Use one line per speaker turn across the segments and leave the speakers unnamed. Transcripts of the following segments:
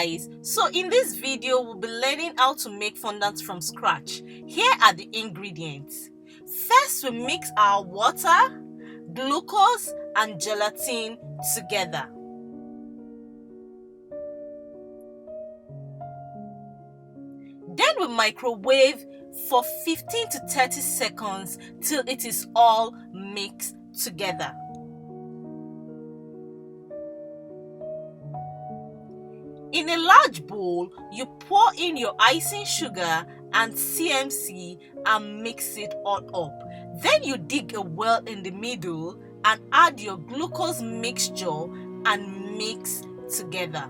guys, so in this video we'll be learning how to make fondant from scratch. Here are the ingredients. First, we mix our water, glucose and gelatin together. Then we microwave for 15 to 30 seconds till it is all mixed together. In a large bowl, you pour in your icing sugar and CMC and mix it all up. Then you dig a well in the middle and add your glucose mixture and mix together.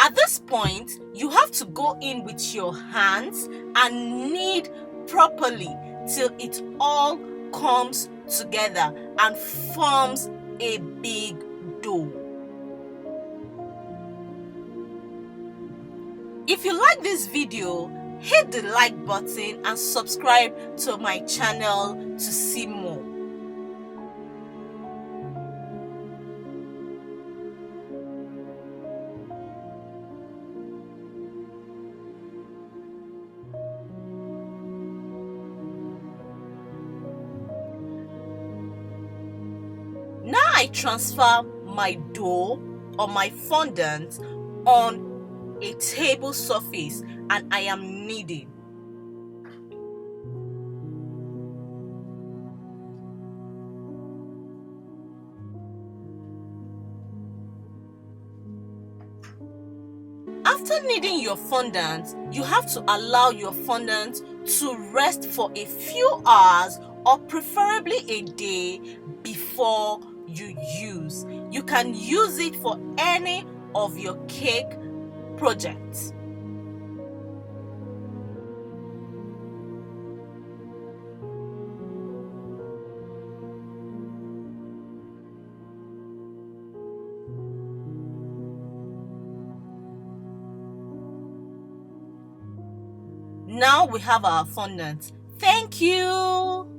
At this point, you have to go in with your hands and knead properly till it all comes together and forms a big dough. If you like this video, hit the like button and subscribe to my channel to see more. Now I transfer my dough or my fondant on a table surface and I am kneading. After kneading your fondant, you have to allow your fondant to rest for a few hours or preferably a day before you use. You can use it for any of your cake projects. Now we have our fondant. Thank you.